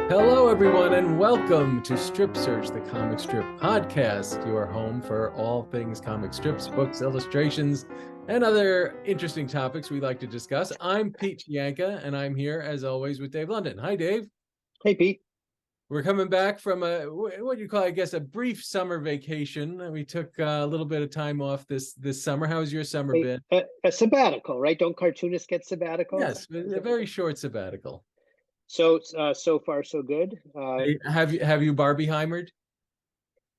Hello, everyone, and welcome to Strip Search, the comic strip podcast, your home for all things comic strips, books, illustrations, and other interesting topics we like to discuss. I'm Pete Chianca, and I'm here, as always, with Dave London. Hi, Dave. Hey, Pete. We're coming back from what you call, I guess, a brief summer vacation. We took a little bit of time off this summer. How's your summer been? A sabbatical, right? Don't cartoonists get sabbaticals? Yes, a very short sabbatical. So far so good. Have you Barbieheimered?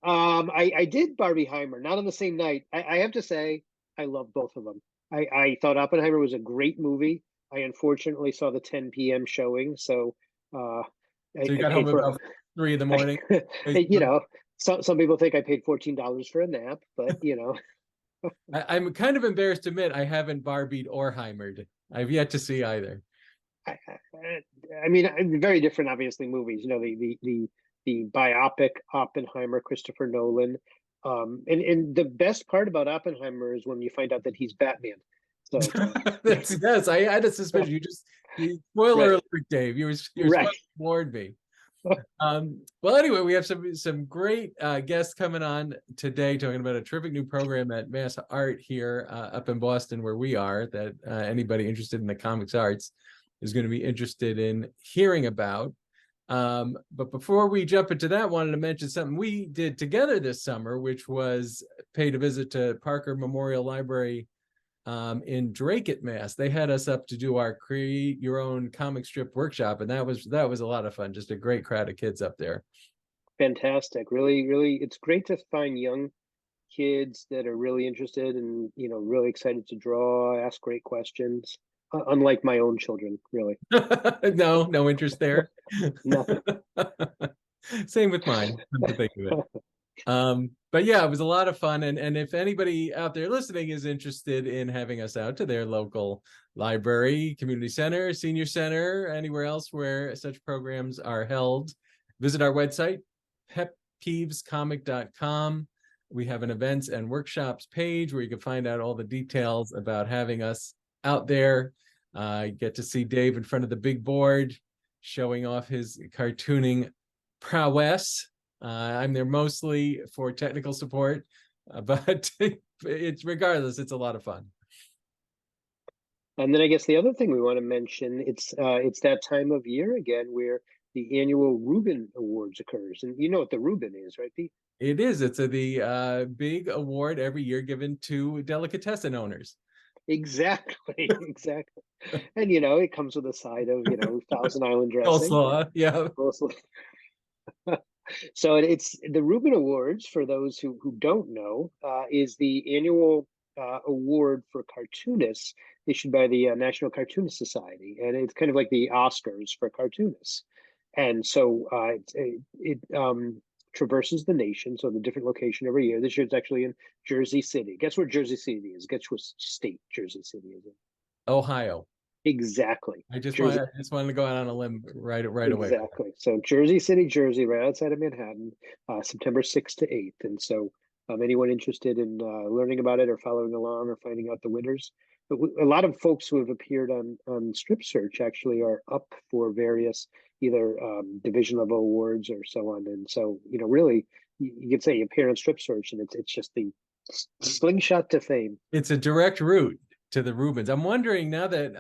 I did Barbieheimer, not on the same night. I have to say, I love both of them. I thought Oppenheimer was a great movie. I unfortunately saw the 10 p.m. showing, so So I you got paid home for about 3 in the morning. you know, some people think I paid $14 for a nap, but I'm kind of embarrassed to admit I haven't Barbied or Heimered. I've yet to see either. I mean, very different, obviously, movies. You know, the biopic Oppenheimer, Christopher Nolan. And the best part about Oppenheimer is when you find out that he's Batman. So Yes, I had a suspicion. You spoiler right, alert, Dave. You were right. supposed to warn me. Well, anyway, we have some great guests coming on today, talking about a terrific new program at MassArt here up in Boston, where we are. That anybody interested in the comics arts is going to be interested in hearing about. But before we jump into that, I wanted to mention something we did together this summer, which was paid a visit to Parker Memorial Library in Drake at Mass. They had us up to do our create your own comic strip workshop, and that was a lot of fun. Just a great crowd of kids up there. Fantastic. Really, really, it's great to find young kids that are really interested and, really excited to draw, ask great questions. Unlike my own children, really. No interest there. Nothing. Same with mine, come to think of it. But yeah, it was a lot of fun. And if anybody out there listening is interested in having us out to their local library, community center, senior center, anywhere else where such programs are held, visit our website, petpeevescomic.com. We have an events and workshops page where you can find out all the details about having us out there. Get to see Dave in front of the big board, showing off his cartooning prowess. I'm there mostly for technical support, but it's regardless, it's a lot of fun. And then I guess the other thing we want to mention, it's that time of year again where the annual Reuben Awards occurs. And you know what the Reuben is, right, Pete? It is. It's the big award every year given to delicatessen owners. Exactly, exactly. And it comes with a side of, Thousand Island dressing. Coleslaw, yeah. So it's the Reuben Awards, for those who don't know, is the annual award for cartoonists issued by the National Cartoonist Society, and it's kind of like the Oscars for cartoonists. And so it traverses the nation, so the different location every year. This year it's actually in Jersey City. Guess where Jersey City is? Guess what state Jersey City is in? Ohio. Exactly. I just wanted to go out on a limb right away. Exactly. So Jersey City, Jersey, right outside of Manhattan, September 6th to 8th. And so anyone interested in learning about it or following along or finding out the winners, but a lot of folks who have appeared on Strip Search actually are up for various either division level awards or so on. And so, really, you could say you appear on Strip Search and it's just the slingshot to fame. It's a direct route to the Reubens. I'm wondering now that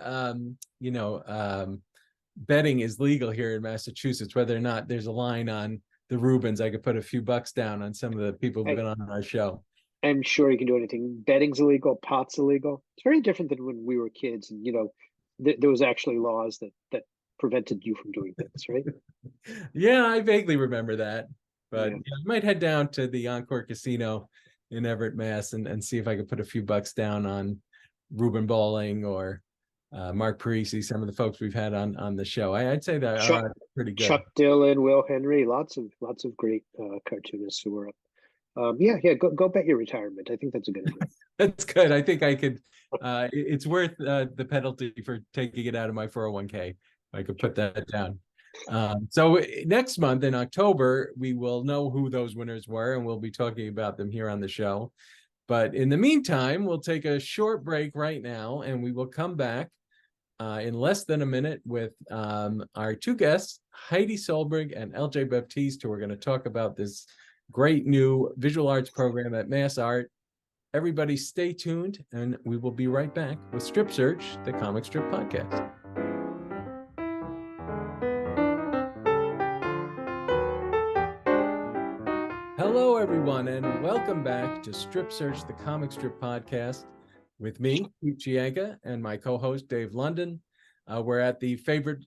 betting is legal here in Massachusetts, whether or not there's a line on the Reubens. I could put a few bucks down on some of the people who've been on our show. I'm sure you can do anything. Betting's illegal, pot's illegal. It's very different than when we were kids, and there was actually laws that prevented you from doing things, right? Yeah, I vaguely remember that, but I might head down to the Encore Casino in Everett, Mass, and see if I could put a few bucks down on Ruben Bowling or Mark Parisi, some of the folks we've had on the show. I'd say that are pretty good. Chuck Dillon, Will Henry, lots of great cartoonists who were up. Go bet your retirement. I think that's a good idea. That's good. I think I could. It's worth the penalty for taking it out of my 401k. I could put that down. So next month in October, we will know who those winners were, and we'll be talking about them here on the show. But in the meantime, we'll take a short break right now, and we will come back in less than a minute with our two guests, Heide Solbrig and LJ Baptiste, who are going to talk about this great new visual arts program at MassArt. Everybody stay tuned, and we will be right back with Strip Search, the comic strip podcast. Hello, everyone, and welcome back to Strip Search, the comic strip podcast with me, Chianca, and my co-host, Dave London. We're at the favorite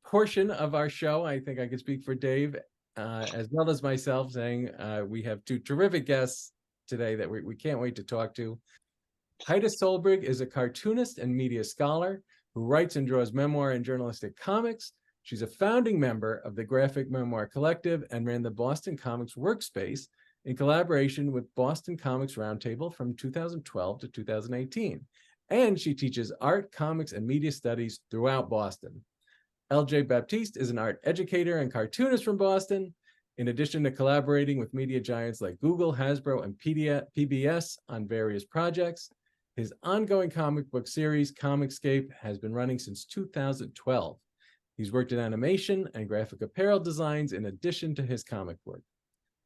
portion of our show. I think I can speak for Dave as well as myself, saying we have two terrific guests today that we can't wait to talk to. Heide Solbrig is a cartoonist and media scholar who writes and draws memoir and journalistic comics. She's a founding member of the Graphic Memoir Collective and ran the Boston Comics Workspace in collaboration with Boston Comics Roundtable from 2012 to 2018. And she teaches art, comics, and media studies throughout Boston. LJ Baptiste is an art educator and cartoonist from Boston. In addition to collaborating with media giants like Google, Hasbro, and PBS on various projects, his ongoing comic book series, COMIXSCAPE, has been running since 2012. He's worked in animation and graphic apparel designs in addition to his comic work.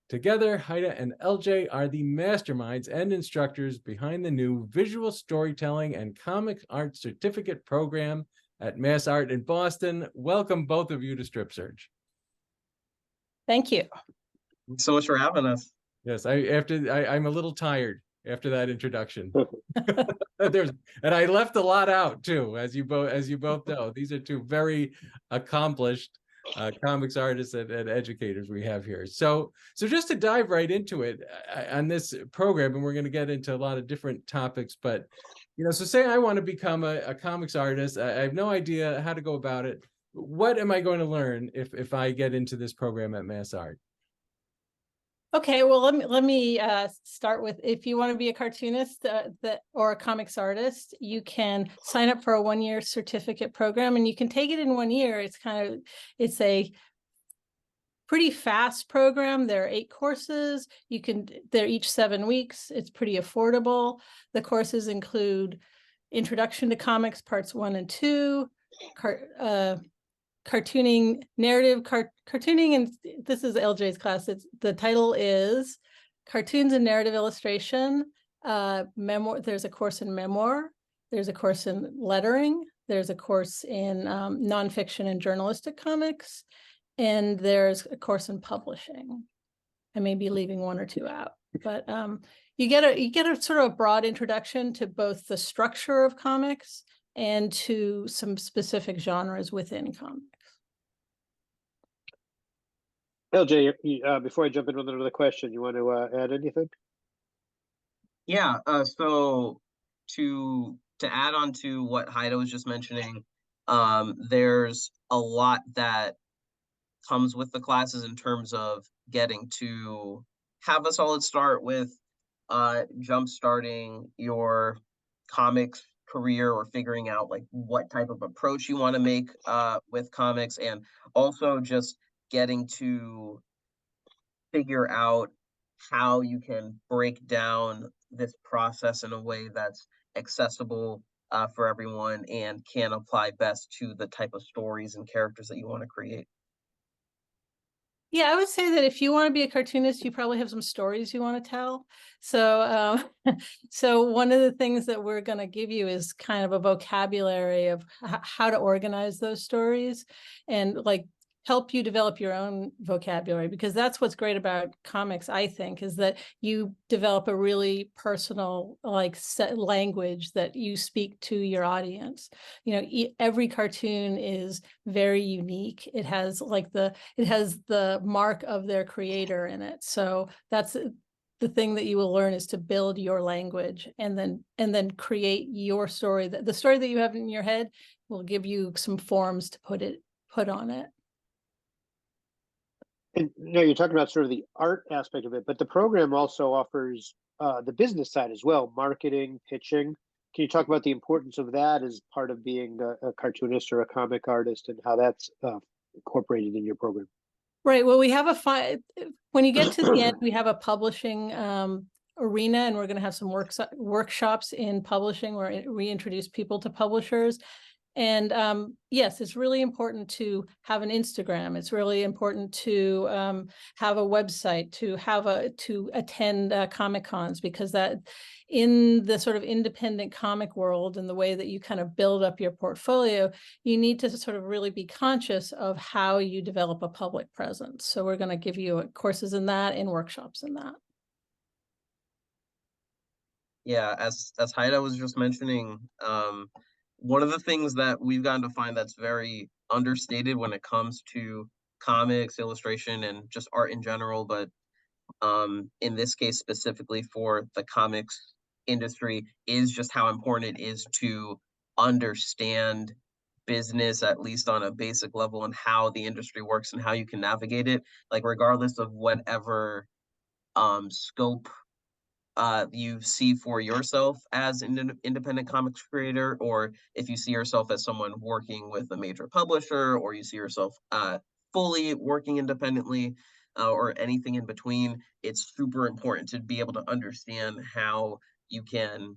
Together, Heide and LJ are the masterminds and instructors behind the new Visual Storytelling and Comic Art Certificate program at MassArt in Boston. Welcome, both of you, to Strip Search. Thank you. Thanks so much for having us. Yes, I'm a little tired after that introduction. And I left a lot out too, as you both know. These are two very accomplished comics artists and educators we have here. So just to dive right into it on this program, and we're going to get into a lot of different topics, but so say I want to become a comics artist. I have no idea how to go about it. What am I going to learn if I get into this program at MassArt? Okay, well, let me start with, if you want to be a cartoonist or a comics artist, you can sign up for a one-year certificate program, and you can take it in 1 year. It's a pretty fast program. There are 8 courses. They're each 7 weeks. It's pretty affordable. The courses include Introduction to Comics, parts 1 and 2, cartooning, narrative cartooning, and this is LJ's class. The title is Cartoons and Narrative Illustration. Memoir. There's a course in memoir. There's a course in lettering. There's a course in nonfiction and journalistic comics, and there's a course in publishing. I may be leaving 1 or 2 out, but you get a sort of a broad introduction to both the structure of comics and to some specific genres within comics. LJ, before I jump into another question, you want to add anything? Yeah, so to add on to what Heide was just mentioning, there's a lot that comes with the classes in terms of getting to have a solid start with jump starting your comics career, or figuring out like what type of approach you want to make with comics, and also just getting to figure out how you can break down this process in a way that's accessible for everyone and can apply best to the type of stories and characters that you want to create. Yeah, I would say that if you want to be a cartoonist, you probably have some stories you want to tell. So, so one of the things that we're going to give you is kind of a vocabulary of how to organize those stories, and like help you develop your own vocabulary, because that's what's great about comics, I think, is that you develop a really personal set language that you speak to your audience. Every cartoon is very unique. It has the mark of their creator in it. So that's the thing that you will learn, is to build your language and then create your story. The story that you have in your head will give you some forms to put on it. And you're talking about sort of the art aspect of it, but the program also offers the business side as well, marketing, pitching. Can you talk about the importance of that as part of being a cartoonist or a comic artist, and how that's incorporated in your program? Right. Well, we have when you get to the end, we have a publishing arena, and we're going to have some workshops in publishing where we introduce people to publishers. And yes, it's really important to have an Instagram. It's really important to have a website, to attend Comic Cons, because that in the sort of independent comic world and the way that you kind of build up your portfolio, you need to sort of really be conscious of how you develop a public presence. So we're going to give you courses in that and workshops in that. Yeah, as Heide was just mentioning, one of the things that we've gotten to find that's very understated when it comes to comics, illustration, and just art in general, but in this case specifically for the comics industry, is just how important it is to understand business, at least on a basic level, and how the industry works and how you can navigate it, like regardless of whatever scope you see for yourself as an independent comics creator, or if you see yourself as someone working with a major publisher, or you see yourself fully working independently, or anything in between. It's super important to be able to understand how you can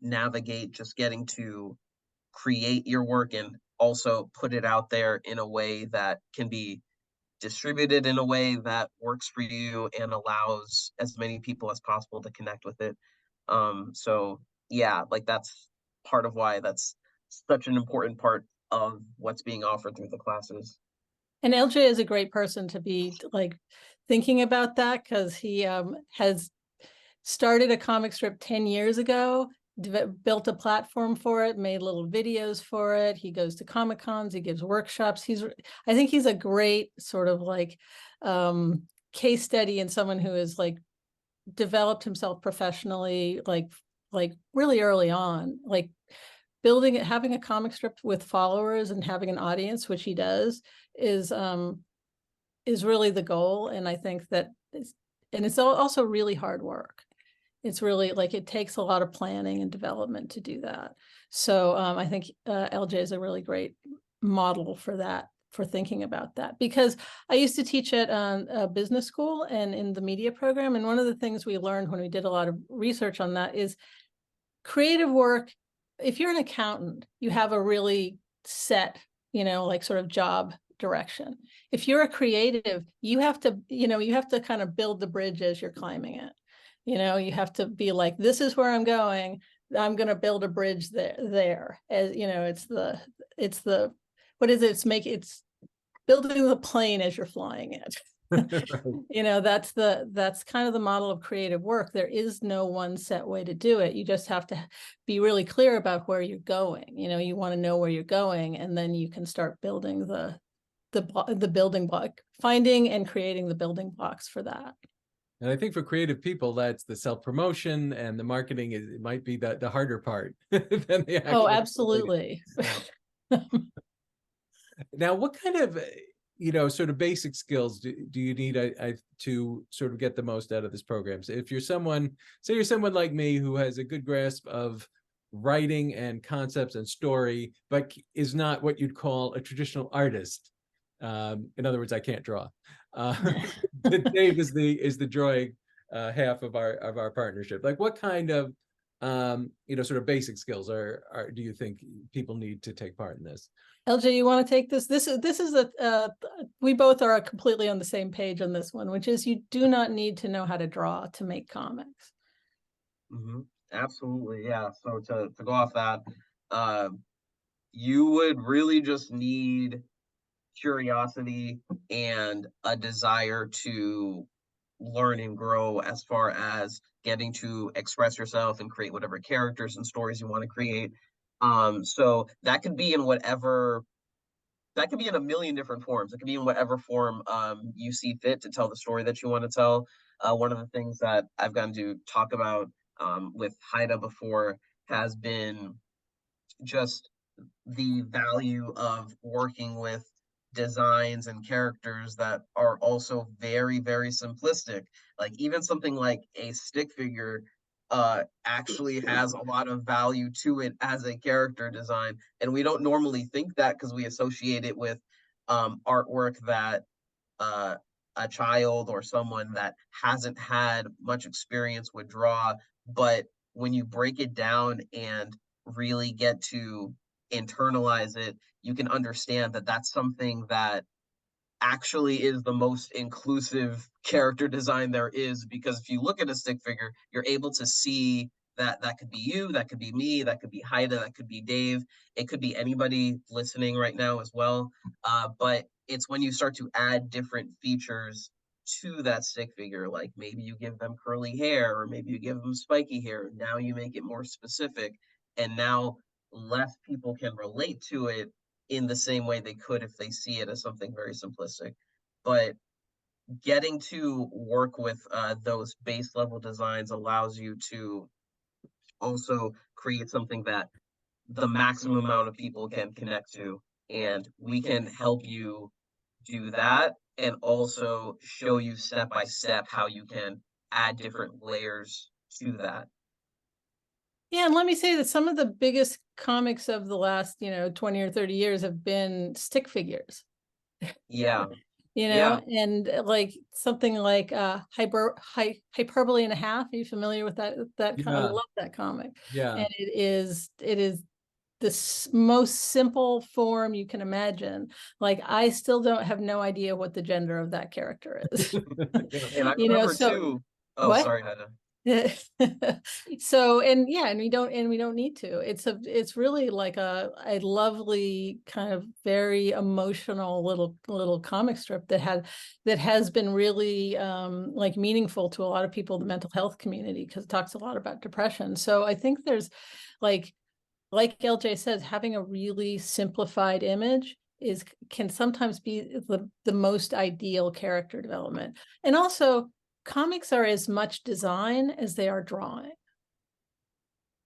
navigate just getting to create your work and also put it out there in a way that can be distributed in a way that works for you and allows as many people as possible to connect with it. So yeah, like that's part of why that's such an important part of what's being offered through the classes. And LJ is a great person to be like thinking about that, because he has started a comic strip 10 years ago, built a platform for it, made little videos for it. He goes to Comic Cons, he gives workshops. I think he's a great sort of like case study, and someone who has like developed himself professionally, like really early on, like building it, having a comic strip with followers and having an audience, which he does, is really the goal. And I think that it's also really hard work. It's really like, it takes a lot of planning and development to do that. So I think LJ is a really great model for that, for thinking about that, because I used to teach at a business school and in the media program. And one of the things we learned when we did a lot of research on that is creative work. If you're an accountant, you have a really set, like sort of job direction. If you're a creative, you have to kind of build the bridge as you're climbing it. You have to be like, this is where I'm going. I'm going to build a bridge there. As it's the, what is it? It's building the plane as you're flying it. That's kind of the model of creative work. There is no one set way to do it. You just have to be really clear about where you're going. You want to know where you're going, and then you can start building the building block, finding and creating the building blocks for that. And I think for creative people, that's the self-promotion and the marketing it might be the harder part than the actual. Oh, absolutely. Now, what kind of sort of basic skills do you need to sort of get the most out of this program? So if you're someone like me who has a good grasp of writing and concepts and story, but is not what you'd call a traditional artist. In other words, I can't draw. Dave is the drawing half of our partnership. Like, what kind of sort of basic skills do you think people need to take part in this? LJ, you want to take this? This is we both are completely on the same page on this one, which is you do not need to know how to draw to make comics. Mm-hmm. Absolutely, yeah. So to go off that, you would really just need curiosity and a desire to learn and grow as far as getting to express yourself and create whatever characters and stories you want to create. So that could be in a million different forms. It could be in whatever form you see fit to tell the story that you want to tell. One of the things that I've gotten to talk about with Heide before has been just the value of working with designs and characters that are also very, very simplistic. Like even something like a stick figure actually has a lot of value to it as a character design. And we don't normally think that because we associate it with artwork that a child or someone that hasn't had much experience would draw. But when you break it down and really get to internalize it, you can understand that that's something that actually is the most inclusive character design there is. Because if you look at a stick figure, you're able to see that that could be you, that could be me, that could be Heide, that could be Dave, it could be anybody listening right now as well. But it's when you start to add different features to that stick figure, like maybe you give them curly hair, or maybe you give them spiky hair. Now you make it more specific, and now less people can relate to it in the same way they could if they see it as something very simplistic. But getting to work with those base level designs allows you to also create something that the maximum amount of people can connect to. And we can help you do that, and also show you step by step how you can add different layers to that. Yeah, and let me say that some of the biggest comics of the last, 20 or 30 years have been stick figures. Yeah. And like something like Hyperbole and a Half. Are you familiar with that? I love that comic. Yeah. And it is the most simple form you can imagine. Like, I still don't have no idea what the gender of that character is. And I remember too. Oh, what? sorry, Heide. So, and we don't need to. It's really like a lovely kind of very emotional little comic strip that has been really like meaningful to a lot of people in the mental health community, because it talks a lot about depression. So I think there's like LJ says, having a really simplified image can sometimes be the most ideal character development. And also, comics are as much design as they are drawing.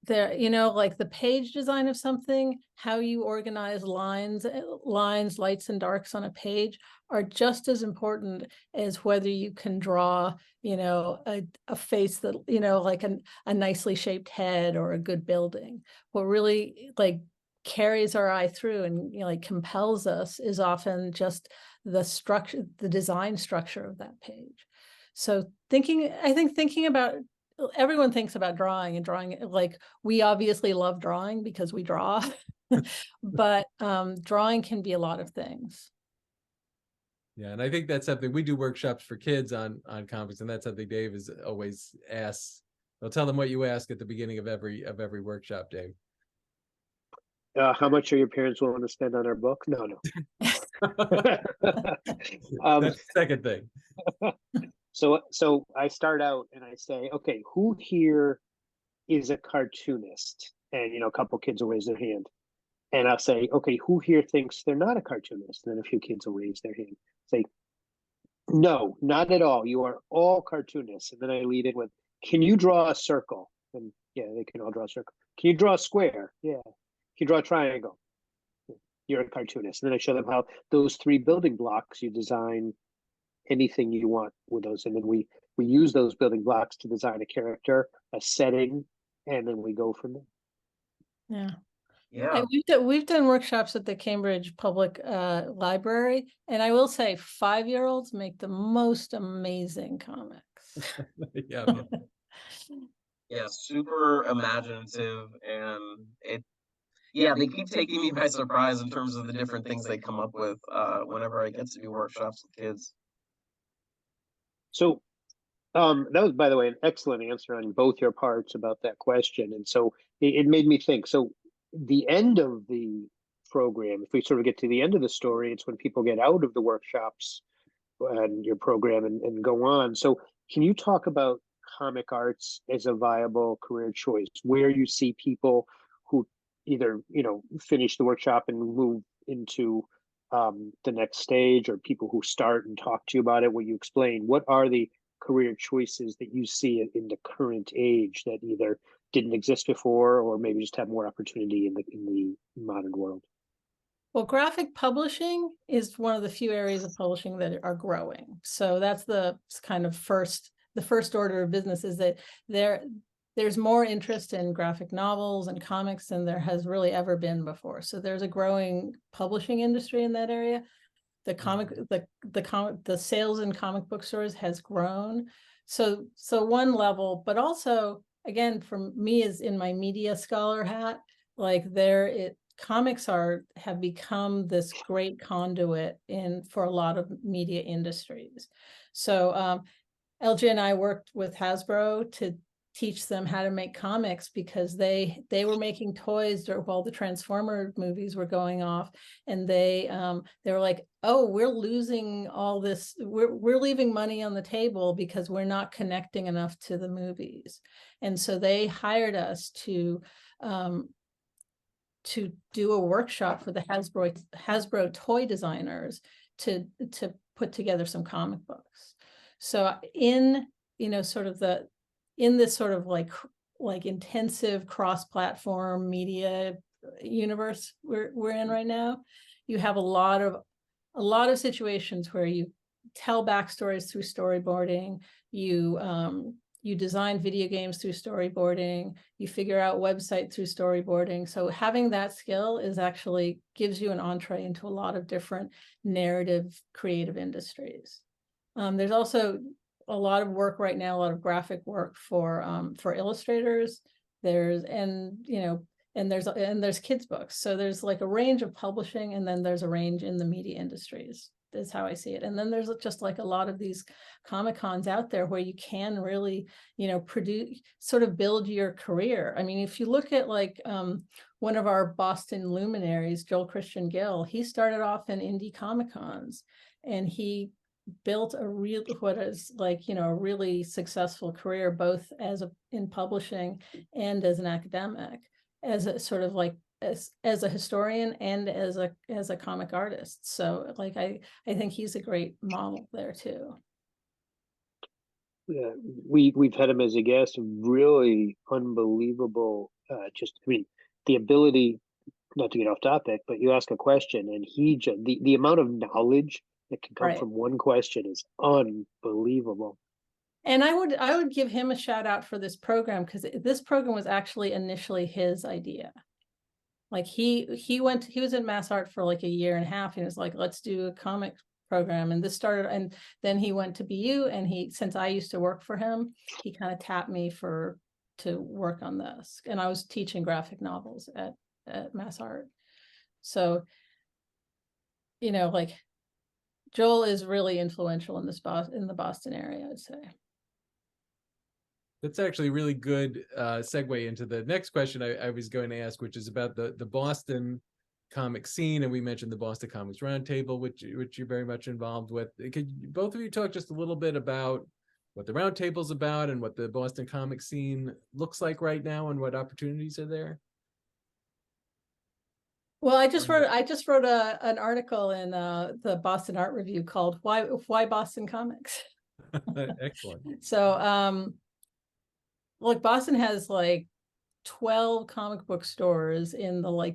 They're, like the page design of something, how you organize lines, lights and darks on a page are just as important as whether you can draw, a face that, like a nicely shaped head or a good building. What really like carries our eye through and like compels us is often just the structure, the design structure of that page. So thinking about, everyone thinks about drawing, like we obviously love drawing because we draw, but drawing can be a lot of things. Yeah, and I think that's something we do workshops for kids on comics, and that's something Dave is always asks. I'll tell them what you ask at the beginning of every workshop, Dave. How much are your parents willing to spend on our book? No. That's the second thing. So I start out and I say, okay, who here is a cartoonist? And a couple kids will raise their hand. And I'll say, okay, who here thinks they're not a cartoonist? And then a few kids will raise their hand. Say, no, not at all. You are all cartoonists. And then I lead in with, can you draw a circle? And yeah, they can all draw a circle. Can you draw a square? Yeah. Can you draw a triangle? You're a cartoonist. And then I show them how those 3 building blocks, you design anything you want with those. And then we use those building blocks to design a character, a setting, and then we go from there. Yeah. We've done workshops at the Cambridge Public Library, and I will say 5-year-olds make the most amazing comics. Yeah. Yeah, super imaginative, and they keep taking me by surprise in terms of the different things they come up with whenever I get to do workshops with kids. So that was, by the way, an excellent answer on both your parts about that question. And so it made me think. So the end of the program, if we sort of get to the end of the story, it's when people get out of the workshops and your program and go on. So can you talk about comic arts as a viable career choice, where you see people who either, finish the workshop and move into the next stage, or people who start and talk to you about it, where you explain what are the career choices that you see in the current age that either didn't exist before or maybe just have more opportunity in the modern world? Well, graphic publishing is one of the few areas of publishing that are growing. So that's the kind of the first order of business, is that there's more interest in graphic novels and comics than there has really ever been before. So there's a growing publishing industry in that area. The sales in comic book stores has grown. So one level, but also, again, for me, is in my media scholar hat, like comics have become this great conduit for a lot of media industries. So LJ and I worked with Hasbro to teach them how to make comics, because they were making toys while the Transformer movies were going off, and they were like, oh, we're losing all this, we're leaving money on the table because we're not connecting enough to the movies. And so they hired us to do a workshop for the Hasbro toy designers to put together some comic books. So in this sort of like intensive cross-platform media universe we're in right now, you have a lot of situations where you tell backstories through storyboarding, you design video games through storyboarding, you figure out website through storyboarding. So having that skill actually gives you an entree into a lot of different narrative creative industries. There's also a lot of work right now, a lot of graphic work for illustrators. There's kids books. So there's like a range of publishing, and then there's a range in the media industries, is how I see it. And then there's just like a lot of these Comic Cons out there where you can really, produce, sort of build your career. I mean, if you look at like one of our Boston luminaries, Joel Christian Gill, he started off in indie Comic Cons, and he built a really successful career, both in publishing and as an academic, as a sort of like as a historian and as a comic artist. So like I think he's a great model there too. Yeah, we've had him as a guest. Really unbelievable. The ability, not to get off topic, but you ask a question and he just the amount of knowledge that can come from one question is unbelievable. And I would give him a shout out for this program, because this program was actually initially his idea. Like he was in MassArt for like a year and a half, and he was like, let's do a comic program. And this started, and then he went to BU, and since I used to work for him, he kind of tapped me to work on this. And I was teaching graphic novels at MassArt. So, like Joel is really influential in the Boston area, I'd say. That's actually a really good segue into the next question I was going to ask, which is about the Boston comic scene. And we mentioned the Boston Comics Roundtable, which you're very much involved with. Could both of you talk just a little bit about what the Roundtable's about and what the Boston comic scene looks like right now and what opportunities are there? Well, I just wrote an article in the Boston Art Review called "Why Boston Comics." Excellent. So, look, Boston has like 12 comic book stores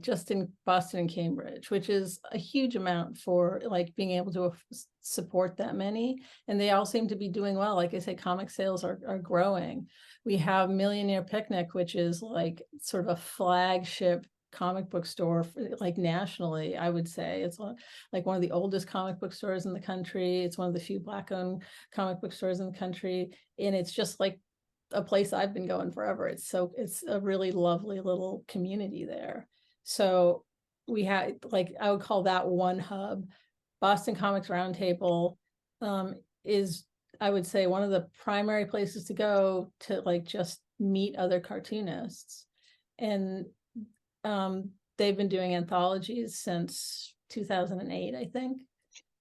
just in Boston and Cambridge, which is a huge amount for like being able to support that many. And they all seem to be doing well. Like I say, comic sales are growing. We have Millionaire Picnic, which is like sort of a flagship comic book store like nationally. I would say it's like one of the oldest comic book stores in the country. It's one of the few Black-owned comic book stores in the country, and it's just like a place I've been going forever. It's a really lovely little community there. So we had, like, I would call that one hub. Boston Comics Roundtable is, I would say, one of the primary places to go to like just meet other cartoonists. And they've been doing anthologies since 2008, I think.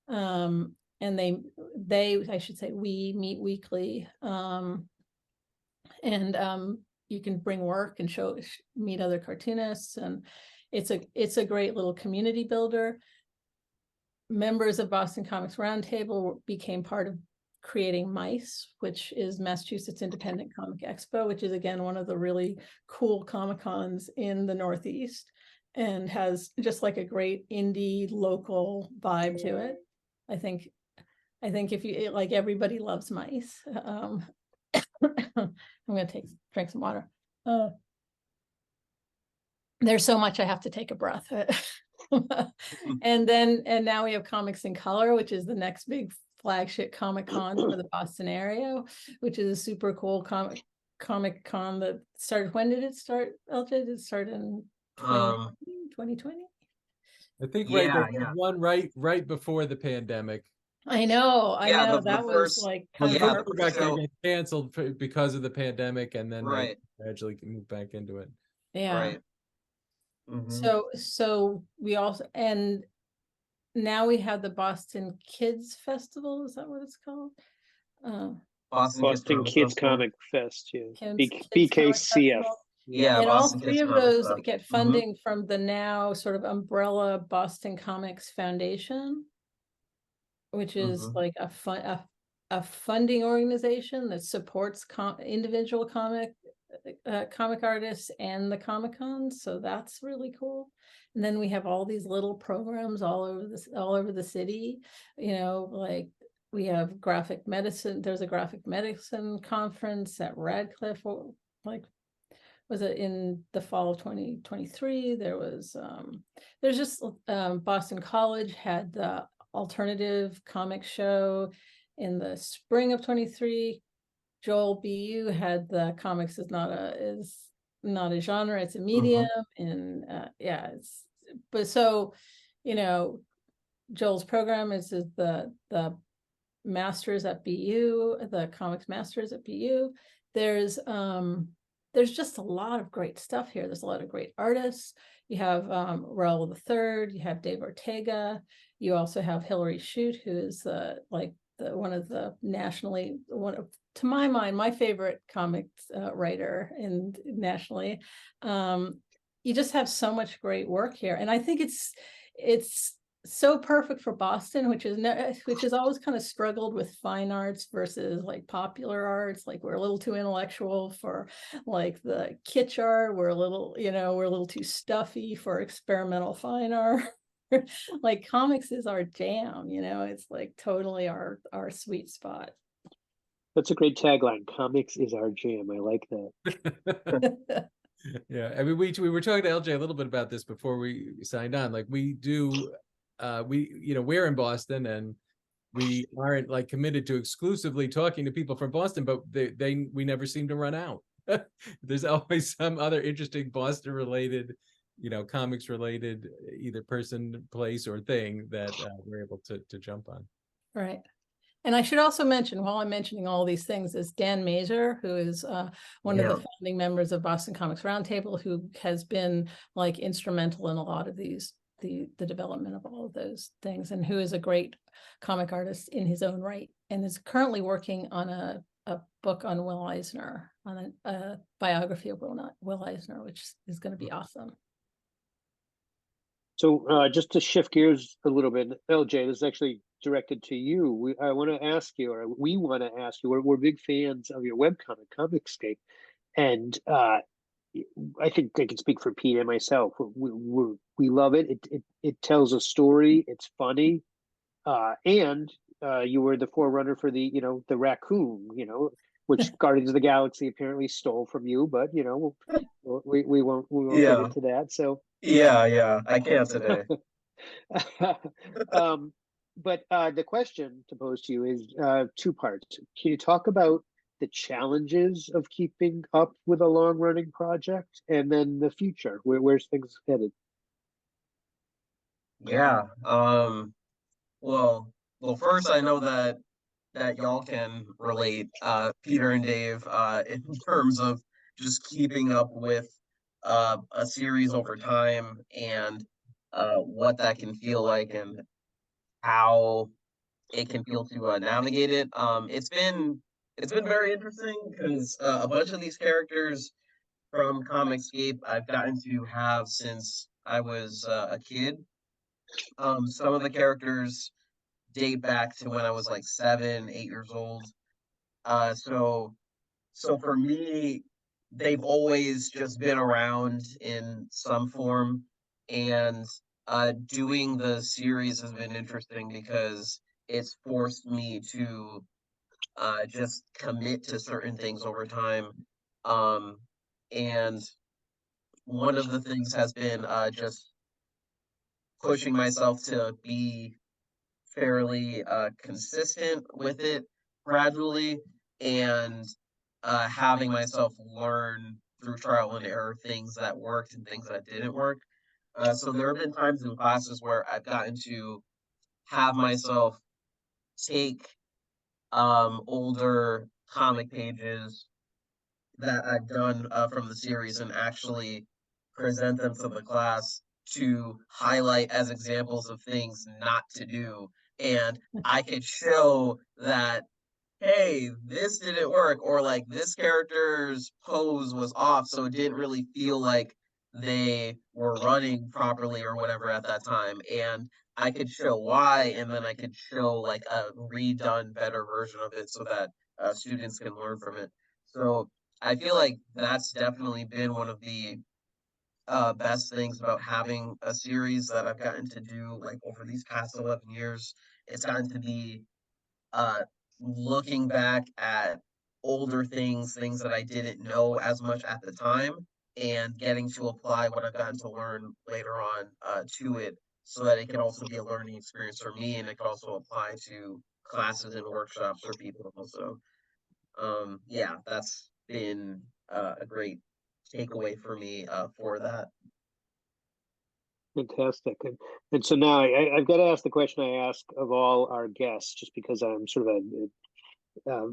And I should say, we meet weekly. And you can bring work and meet other cartoonists, and it's a great little community builder. Members of Boston Comics Roundtable became part of creating MICE, which is Massachusetts Independent Comic Expo, which is again one of the really cool Comic Cons in the Northeast, and has just like a great indie local vibe to it. I think if you like, everybody loves MICE. I'm going to drink some water. There's so much I have to take a breath. And now we have Comics in Color, which is the next big flagship Comic Con for the Boston area, which is a super cool Comic Con that started. When did it start, LJ? Did it start in Um, 2020. I think right yeah, there yeah. one right before the pandemic. I know, Yeah, the that was first- like Well, kind the of yeah, first one got so- canceled because of the pandemic, and then they Right. gradually moved back into it. yeah. Right. Mhm. So we also, and now we have the Boston Kids Festival. Is that what it's called? Boston Kids Comic Fest, yeah. Kids Comic BKCF. Festival. Yeah, And all Boston three Kids of Comic those Fest. get Mhm. funding from the now sort of umbrella Boston Comics Foundation, which is Mhm. like a funding organization that supports individual comic artists and the Comic-Con. So that's really cool. And then we have all these little programs all over the city, you know, like we have graphic medicine. There's a graphic medicine conference at Radcliffe, like was it in the fall of 2023? There was there's just Boston College had the alternative comic show in the spring of 23. Joel BU had the comics is not a genre, it's a medium. And yeah, it's but so, you know, Joel's program is the masters at BU, the comics masters at BU. There's just a lot of great stuff here. There's a lot of great artists. You have Raul III, you have Dave Ortega, you also have Hilary Shute, who is one of the nationally, to my mind, my favorite comics writer nationally. You just have so much great work here, and I think it's so perfect for Boston, which is always kind of struggled with fine arts versus like popular arts. Like we're a little too intellectual for like the kitsch art. We're a little too stuffy for experimental fine art. Like comics is our jam, it's like totally our sweet spot. That's a great tagline. Comics is our jam. I like that. Yeah, I mean, we were talking to LJ a little bit about this before we signed on. Like we do, we're in Boston, and we aren't like committed to exclusively talking to people from Boston, but we never seem to run out. There's always some other interesting Boston related, comics related, either person, place, or thing that we're able to jump on. Right. And I should also mention, while I'm mentioning all these things, is Dan Mazur, who is one of the founding members of Boston Comics Roundtable, who has been like instrumental in a lot of the development of all of those things, and who is a great comic artist in his own right, and is currently working on a book on Will Eisner, on a biography of Will Eisner, which is going to be awesome. So just to shift gears a little bit, LJ, this is actually directed to you. I want to ask you, or we want to ask you, we're big fans of your webcomic, COMIXSCAPE. And I think I can speak for Pete and myself. We love it. It tells a story. It's funny. And you were the forerunner for the raccoon, which Guardians of the Galaxy apparently stole from you, but we won't get into that. So yeah, I can't today. But the question to pose to you is two parts. Can you talk about the challenges of keeping up with a long-running project, and then the future? Where's things headed? Yeah. Well, first I know that y'all can relate, Peter and Dave, in terms of just keeping up with a series over time, and what that can feel like, and how it can feel to navigate it. It's been very interesting because a bunch of these characters from COMIXSCAPE I've gotten to have since I was a kid. Some of the characters date back to when I was like 7, 8 years old. So for me, they've always just been around in some form, and doing the series has been interesting because it's forced me to just commit to certain things over time. And one of the things has been just pushing myself to be fairly consistent with it gradually, and having myself learn through trial and error things that worked and things that didn't work. So there have been times in classes where I've gotten to have myself take older comic pages that I've done from the series and actually present them to the class to highlight as examples of things not to do. And I could show that, hey, this didn't work, or like this character's pose was off, so it didn't really feel like they were running properly or whatever at that time. And I could show why, and then I could show like a redone better version of it so that students can learn from it. So I feel like that's definitely been one of the best things about having a series that I've gotten to do like over these past 11 years. It's gotten to be uh, looking back at older things, things that I didn't know as much at the time, and getting to apply what I've gotten to learn later on to it, so that it can also be a learning experience for me, and it can also apply to classes and workshops for people also. Yeah, that's been a great takeaway for me for that. Fantastic. And so now I've got to ask the question I ask of all our guests, just because I'm sort of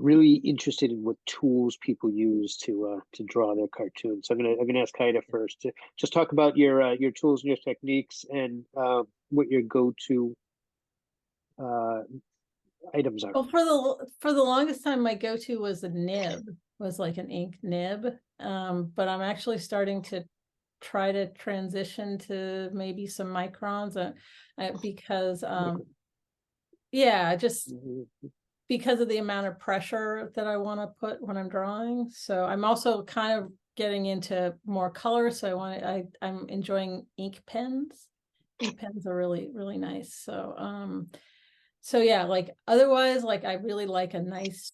really interested in what tools people use to draw their cartoons. So I'm gonna ask Heide first to just talk about your tools and your techniques, and what your go-to items are. Well, for the longest time, my go-to was a nib, was like an ink nib. But I'm actually starting to try to transition to maybe some microns, because yeah, just because of the amount of pressure that I want to put when I'm drawing. So I'm also kind of getting into more color. So I'm enjoying ink pens. Ink pens are really, really nice. So yeah, like otherwise, like I really like a nice,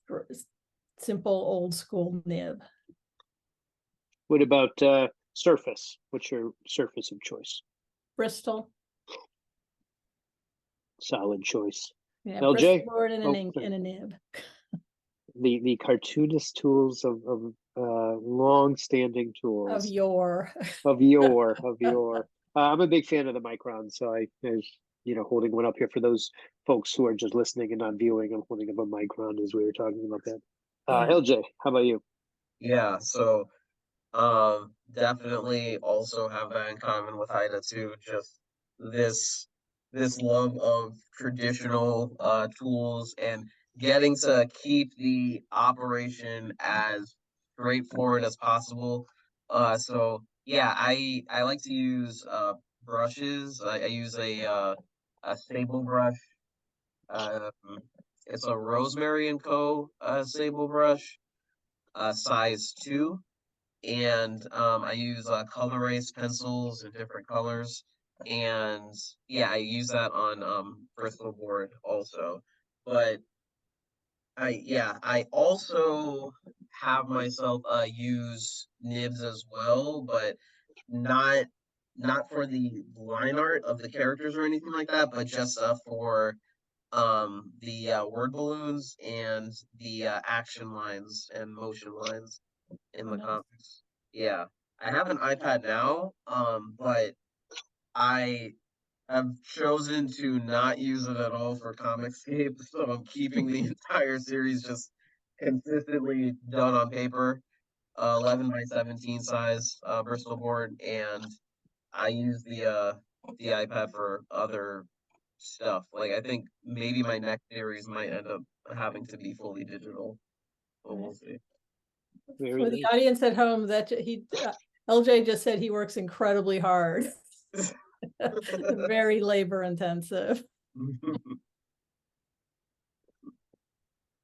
simple, old school nib. What about surface? What's your surface of choice? Bristol. Solid choice. Yeah, LJ? Bristol board and an Oh, ink sorry. and a nib. The cartoonist tools of long-standing tools Of yore. of your. I'm a big fan of the micron, so I holding one up here for those folks who are just listening and not viewing. I'm holding up a micron as we were talking about that. Yeah. LJ, how about you? Yeah, so definitely also have that in common with Haida too. Just this this love of traditional tools and getting to keep the operation as straightforward as possible. So yeah, I like to use brushes. I use a sable brush. Um, it's a Rosemary and Co. Sable brush, size 2, and I use color race pencils in different colors, and yeah, I use that on Bristol board also. But I also have myself use nibs as well, but not not for the line art of the characters or anything like that, but just for the word balloons and the action lines and motion lines in the Nice. comics. Yeah. I have an iPad now, but I have chosen to not use it at all for COMIXSCAPE, so I'm keeping the entire series just consistently done on paper, 11 by 17 size Bristol board, and I use the iPad for other stuff. Like I think maybe my next series might end up having to be fully digital, but we'll see. Very For the nice. audience at home, that LJ just said he works incredibly hard. Very labor intensive.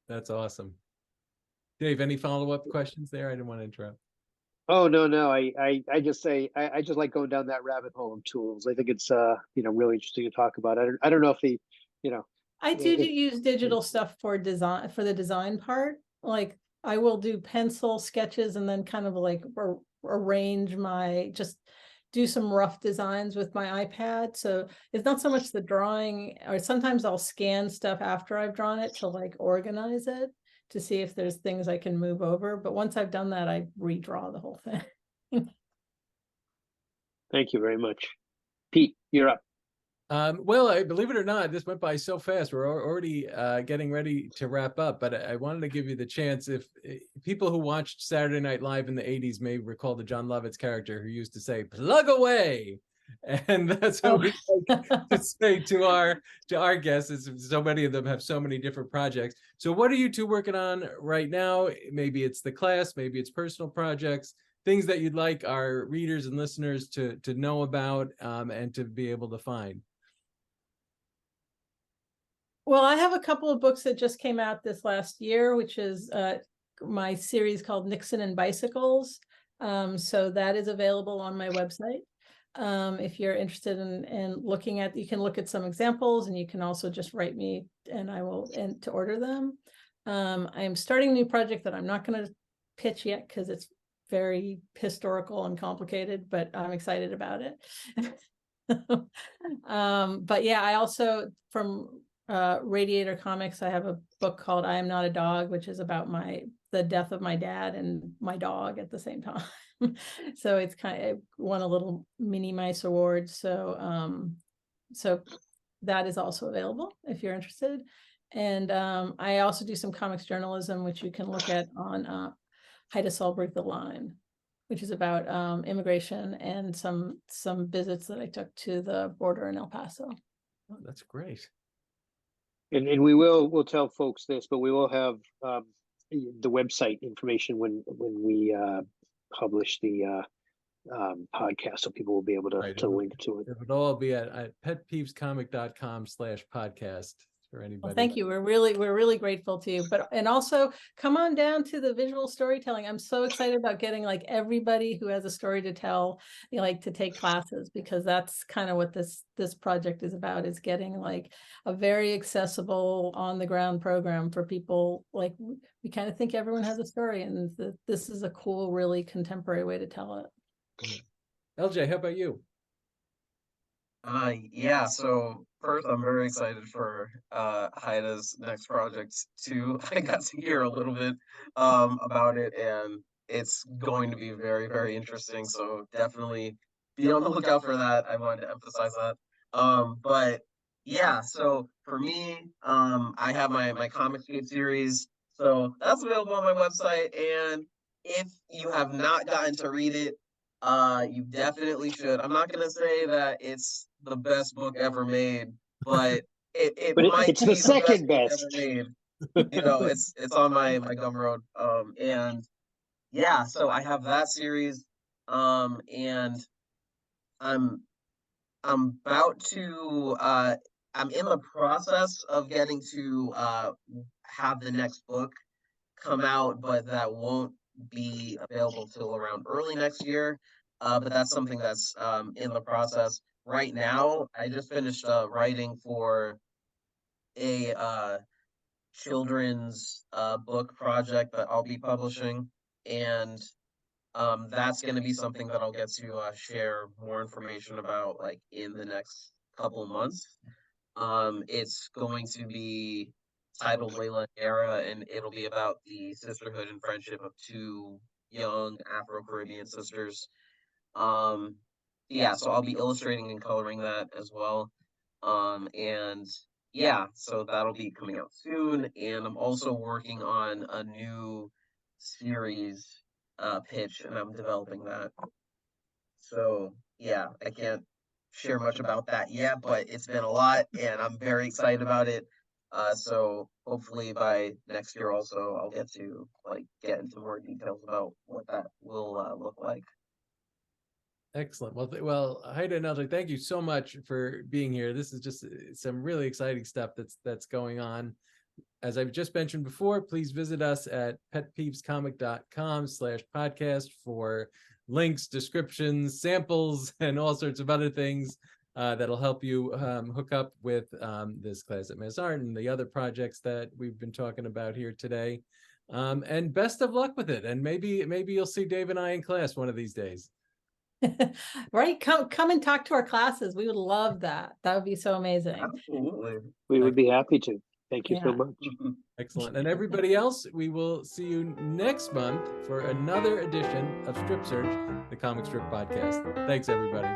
That's awesome. Dave, any follow-up questions there? I didn't want to interrupt. Oh no. I just say I just like going down that rabbit hole of tools. I think it's really interesting to talk about. I don't know if I do use digital stuff for design, for the design part. Like I will do pencil sketches and then kind of like arrange just do some rough designs with my iPad. So it's not so much the drawing, or sometimes I'll scan stuff after I've drawn it to like organize it to see if there's things I can move over. But once I've done that, I redraw the whole thing. Thank you very much. Pete, you're up. Well, believe it or not, this went by so fast. We're already getting ready to wrap up, but I wanted to give you the chance. If people who watched Saturday Night Live in the 80s may recall the John Lovitz character who used to say, "Plug away." And that's what we like to say to our guests, is so many of them have so many different projects. So what are you two working on right now? Maybe it's the class, maybe it's personal projects, things that you'd like our readers and listeners to know about and to be able to find. Well, I have a couple of books that just came out this last year, which is my series called Nixon and Bicycles. So that is available on my website. If you're interested in looking at, you can look at some examples, and you can also just write me and I will to order them. I am starting a new project that I'm not going to pitch yet because it's very historical and complicated, but I'm excited about it. But yeah, I also, from Radiator Comics, I have a book called I Am Not a Dog, which is about the death of my dad and my dog at the same time. So it's it won a little mini mice award. So so that is also available if you're interested. And I also do some comics journalism, which you can look at on Heide Solbrig, The Line, which is about immigration and some visits that I took to the border in El Paso. Oh, that's great. And we'll tell folks this, but we will have the website information when we publish the podcast, so people will be able to link to it. It would all be at petpeevescomic.com/podcast for anybody. Well, thank you. We're really grateful to you. And also come on down to the visual storytelling. I'm so excited about getting like everybody who has a story to tell, like to take classes, because that's kind of what this project is about, is getting like a very accessible on the ground program for people. Like, we kind of think everyone has a story, and this is a cool, really contemporary way to tell it. LJ, how about you? Yeah, so first, I'm very excited for Heide's next project too. I got to hear a little bit about it, and it's going to be very, very interesting. So definitely be on the lookout for that. I wanted to emphasize that. But yeah, so for me, I have my COMIXSCAPE series, so that's available on my website. And if you have not gotten to read it, you definitely should. I'm not gonna say that it's the best book ever made, but it might it's be the second best book ever made. You know, it's on my Gumroad. And yeah, so I have that series. And I'm about to I'm in the process of getting to have the next book come out, but that won't be available till around early next year. But that's something that's in the process right now. I just finished writing for a children's book project that I'll be publishing, and that's going to be something that I'll get to share more information about, like, in the next couple of months. It's going to be titled Layla and Era, and it'll be about the sisterhood and friendship of two young Afro-Caribbean sisters. Yeah, so I'll be illustrating and coloring that as well. And yeah, so that'll be coming out soon. And I'm also working on a new series pitch, and I'm developing that. So yeah, I can't share much about that yet, but it's been a lot, and I'm very excited about it. So hopefully by next year also I'll get to like get into more details about what that will look like. Excellent. Well, Heide and LJ, thank you so much for being here. This is just some really exciting stuff that's going on. As I've just mentioned before, please visit us at petpeevescomic.com/podcast for links, descriptions, samples, and all sorts of other things that'll help you hook up with this class at MassArt and the other projects that we've been talking about here today. And best of luck with it. And maybe you'll see Dave and I in class one of these days. Right, come and talk to our classes. We would love that. That would be so amazing. Absolutely. We would be happy to. Thank you so Yeah. much. Excellent. And everybody else, we will see you next month for another edition of Strip Search, the Comic Strip Podcast. Thanks, everybody.